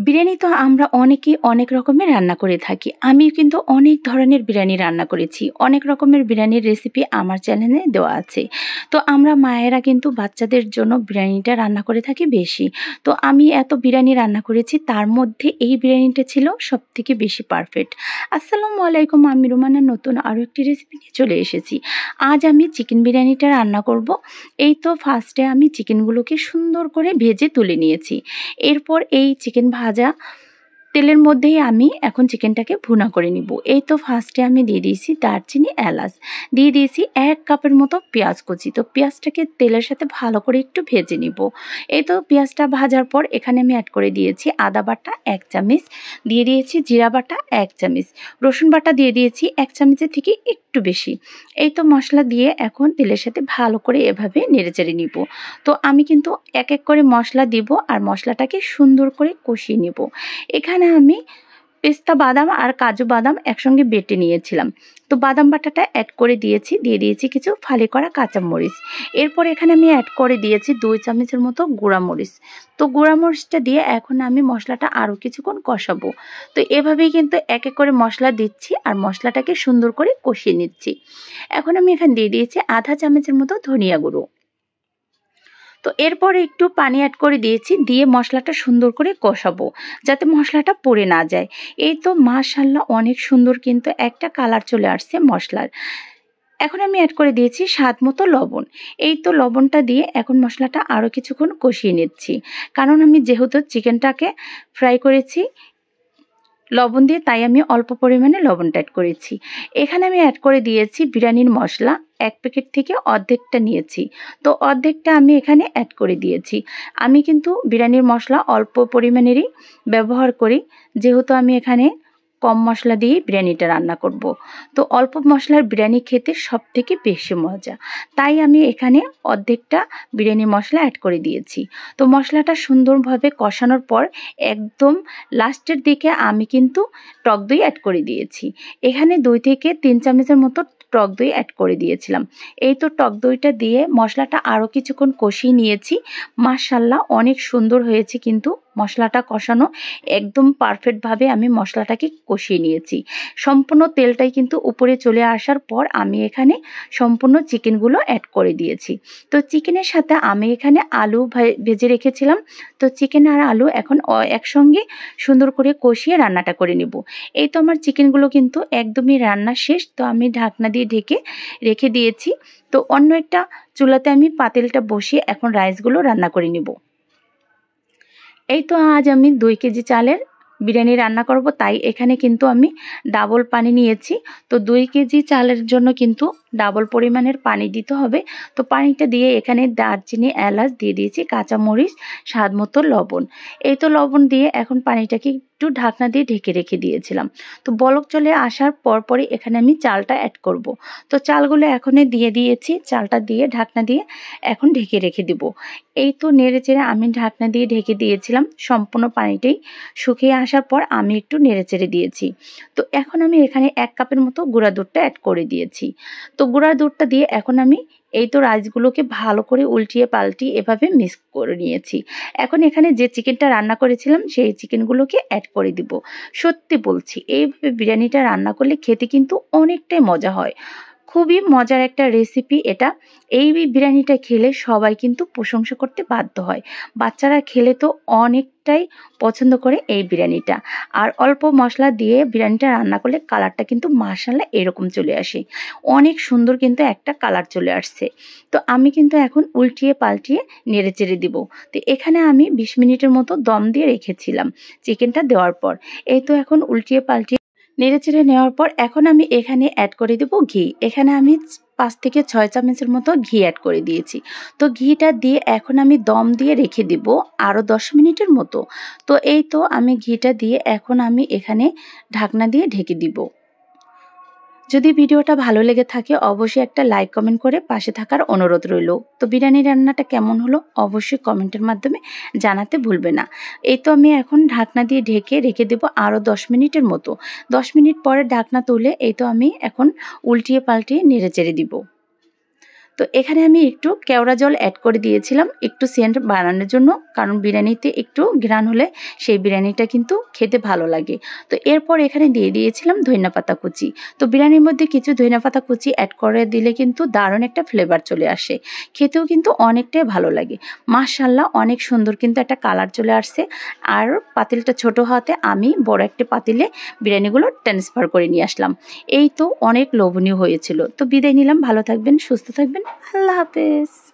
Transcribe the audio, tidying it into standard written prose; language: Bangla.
বিরিয়ানি তো আমরা অনেকেই অনেক রকমের রান্না করে থাকি। আমি কিন্তু অনেক ধরনের বিরিয়ানি রান্না করেছি। অনেক রকমের বিরিয়ানির রেসিপি আমার চ্যানেলে দেওয়া আছে। তো আমরা মায়েরা কিন্তু বাচ্চাদের জন্য বিরিয়ানিটা রান্না করে থাকি বেশি। তো আমি এত বিরিয়ানি রান্না করেছি, তার মধ্যে এই বিরিয়ানিটা ছিল সবথেকে বেশি পারফেক্ট। আসসালামু আলাইকুম, আমি রুমানা নতুন আরও একটি রেসিপি নিয়ে চলে এসেছি। আজ আমি চিকেন বিরিয়ানিটা রান্না করব। এই তো ফার্স্টে আমি চিকেনগুলোকে সুন্দর করে ভেজে তুলে নিয়েছি। এরপর এই চিকেন ভাজা তেলের মধ্যেই আমি এখন চিকেনটাকে ভুনা করে নিব। এই তো ফার্স্টে আমি দিয়ে দিয়েছি দারচিনি, এলাচ, দিয়ে দিয়েছি 1 কাপের মতো পেঁয়াজ কুচি। তো পেঁয়াজটাকে তেলের সাথে ভালো করে একটু ভেজে নিব। এই তো পেঁয়াজটা ভাজার পর এখানে আমি অ্যাড করে দিয়েছি আদা বাটা 1 চামচ, দিয়ে দিয়েছি জিরা বাটা 1 চামচ, রসুন বাটা দিয়ে দিয়েছি 1 চামচের থেকে একটু বেশি। এই তো মশলা দিয়ে এখন তেলের সাথে ভালো করে এভাবে নেড়েচেড়ে নিব। তো আমি কিন্তু এক এক করে মশলা দিব আর মশলাটাকে সুন্দর করে কষিয়ে নিব। এখানে আমি পেস্তা বাদাম আর কাজু বাদাম একসঙ্গে বেটে নিয়েছিলাম। তো বাদাম বাটাটা অ্যাড করে দিয়েছি, দিয়ে দিয়েছি কিছু ফালি করা কাঁচামরিচ। এরপর এখানে আমি অ্যাড করে দিয়েছি 2 চামচের মতো গুঁড়ামরিচ। তো গুঁড়ামরিচটা দিয়ে এখন আমি মশলাটা আরও কিছুক্ষণ কষাবো। তো এভাবেই কিন্তু এক এক করে মশলা দিচ্ছি আর মশলাটাকে সুন্দর করে কষিয়ে নিচ্ছি। এখন আমি এখানে দিয়ে দিয়েছি আধা চামচের মতো ধনিয়া গুঁড়ো। তো এরপর একটু পানি অ্যাড করে দিয়েছি, দিয়ে মশলাটা সুন্দর করে কষাবো যাতে মশলাটা পুড়ে না যায়। এই তো মাশাআল্লাহ অনেক সুন্দর কিন্তু একটা কালার চলে আসছে মশলার। এখন আমি অ্যাড করে দিয়েছি স্বাদ মতো লবণ। এই তো লবণটা দিয়ে এখন মশলাটা আরও কিছুক্ষণ কষিয়ে নিচ্ছি, কারণ আমি যেহেতু চিকেনটাকে ফ্রাই করেছি লবণ দিয়ে, তাই আমি অল্প পরিমাণে লবণটা অ্যাড করেছি। এখানে আমি অ্যাড করে দিয়েছি বিরিয়ানির মশলা, 1 প্যাকেট থেকে অর্ধেকটা নিয়েছি। তো অর্ধেকটা আমি এখানে অ্যাড করে দিয়েছি। আমি কিন্তু বিরিয়ানির মশলা অল্প পরিমাণেরই ব্যবহার করি, যেহেতু আমি এখানে কম মশলা দিয়ে বিরিয়ানিটা রান্না করব। তো অল্প মশলার বিরিয়ানি খেতে সবথেকে বেশি মজা, তাই আমি এখানে অর্ধেকটা বিরিয়ানি মশলা অ্যাড করে দিয়েছি। তো মশলাটা সুন্দরভাবে কষানোর পর একদম লাস্টের দিকে আমি কিন্তু টক দই অ্যাড করে দিয়েছি। এখানে 2 থেকে 3 চামচের মতো টক দই অ্যাড করে দিয়েছিলাম। এই তো টক দইটা দিয়ে মশলাটা আরও কিছুক্ষণ কষিয়ে নিয়েছি। মাশাআল্লাহ অনেক সুন্দর হয়েছে কিন্তু মশলাটা কষানো, একদম পারফেক্টভাবে আমি মশলাটাকে কষিয়ে নিয়েছি। সম্পূর্ণ তেলটাই কিন্তু উপরে চলে আসার পর আমি এখানে সম্পূর্ণ চিকেনগুলো অ্যাড করে দিয়েছি। তো চিকেনের সাথে আমি এখানে আলু ভেজে রেখেছিলাম। তো চিকেন আর আলু এখন একসঙ্গে সুন্দর করে কষিয়ে রান্নাটা করে নিব। এই তো আমার চিকেনগুলো কিন্তু একদমই রান্না শেষ। তো আমি ঢাকনা দিয়ে ঢেকে রেখে দিয়েছি। তো অন্য একটা চুলাতে আমি পাতিলটা বসিয়ে এখন রাইসগুলো রান্না করে নিব। এই তো আজ আমি 2 কেজি চালের বিরিয়ানি রান্না করব, তাই এখানে কিন্তু আমি ডাবল পানি নিয়েছি। তো 2 কেজি চালের জন্য কিন্তু ডাবল পরিমাণের পানি দিতে হবে। তো পানিটা দিয়ে এখানে দারচিনি, এলাচ দিয়ে দিয়েছি, কাঁচামরিচ, স্বাদ মতো লবণ। এই তো লবণ দিয়ে এখন পানিটাকে একটু ঢাকনা দিয়ে ঢেকে রেখে দিয়েছিলাম। তো বলক চলে আসার পরপরই এখানে আমি চালটা অ্যাড করব। তো চালগুলো এখনই দিয়ে দিয়েছি, চালটা দিয়ে ঢাকনা দিয়ে এখন ঢেকে রেখে দিব। এই তো নেড়েচেড়ে আমি ঢাকনা দিয়ে ঢেকে দিয়েছিলাম। সম্পূর্ণ পানিটাই শুকিয়ে আসার পর আমি একটু নেড়েচেড়ে দিয়েছি। তো এখন আমি এখানে 1 কাপের মতো গুঁড়া দুধটা অ্যাড করে দিয়েছি। তো গুঁড়া দুধটা দিয়ে এখন আমি এই তো রাইসগুলোকে ভালো করে উল্টিয়ে পাল্টিয়ে এভাবে মিক্স করে নিয়েছি। এখন এখানে যে চিকেনটা রান্না করেছিলাম সেই চিকেনগুলোকে অ্যাড করে দিব। সত্যি বলছি, এইভাবে বিরিয়ানিটা রান্না করলে খেতে কিন্তু অনেকটাই মজা হয়। খুবই মজার একটা রেসিপি এটা। এই বিরিয়ানিটা খেলে সবাই কিন্তু প্রশংসা করতে বাধ্য হয়। বাচ্চারা খেলে তো অনেকটাই পছন্দ করে এই বিরিয়ানিটা। আর অল্প মশলা দিয়ে বিরিয়ানিটা রান্না করলে কালারটা কিন্তু মাশাআল্লাহ এরকম চলে আসে। অনেক সুন্দর কিন্তু একটা কালার চলে আসছে। তো আমি কিন্তু এখন উল্টিয়ে পাল্টিয়ে নেড়েচেড়ে দিব। তো এখানে আমি 20 মিনিটের মতো দম দিয়ে রেখেছিলাম চিকেনটা দেওয়ার পর। এই তো এখন উল্টিয়ে পাল্টিয়ে নেড়েচেড়ে নেওয়ার পর এখন আমি এখানে অ্যাড করে দেব ঘি। এখানে আমি 5 থেকে 6 চামচের মতো ঘি অ্যাড করে দিয়েছি। তো ঘিটা দিয়ে এখন আমি দম দিয়ে রেখে দিব আরও 10 মিনিটের মতো। তো এই তো আমি ঘিটা দিয়ে এখন আমি এখানে ঢাকনা দিয়ে ঢেকে দিব। যদি ভিডিওটা ভালো লেগে থাকে অবশ্যই একটা লাইক কমেন্ট করে পাশে থাকার অনুরোধ রইল। তো বিরিয়ানি রান্নাটা কেমন হলো অবশ্যই কমেন্টের মাধ্যমে জানাতে ভুলবে না। এই তো আমি এখন ঢাকনা দিয়ে ঢেকে রেখে দেব আরও 10 মিনিটের মতো। 10 মিনিট পরে ঢাকনা তুলে এই তো আমি এখন উল্টিয়ে পাল্টিয়ে নেড়েচেড়ে দিব। তো এখানে আমি একটু কেওড়া জল অ্যাড করে দিয়েছিলাম একটু সেন্ট বাড়ানোর জন্য, কারণ বিরিয়ানিতে একটু ঘ্রাণ হলে সেই বিরিয়ানিটা কিন্তু খেতে ভালো লাগে। তো এরপর এখানে দিয়ে দিয়েছিলাম ধনিয়াপাতা কুচি। তো বিরিয়ানির মধ্যে কিছু ধনিয়াপাতা কুচি অ্যাড করে দিলে কিন্তু দারুণ একটা ফ্লেভার চলে আসে, খেতেও কিন্তু অনেকটাই ভালো লাগে। মাশাআল্লাহ, অনেক সুন্দর কিন্তু একটা কালার চলে আসছে। আর পাতিলটা ছোট হওয়াতে আমি বড় একটা পাতিলে বিরিয়ানিগুলো ট্রান্সফার করে নিয়ে আসলাম। এই তো অনেক লোভনীয় হয়েছিল। তো বিদায় নিলাম, ভালো থাকবেন, সুস্থ থাকবেন, আল্লাহ হাফেজ।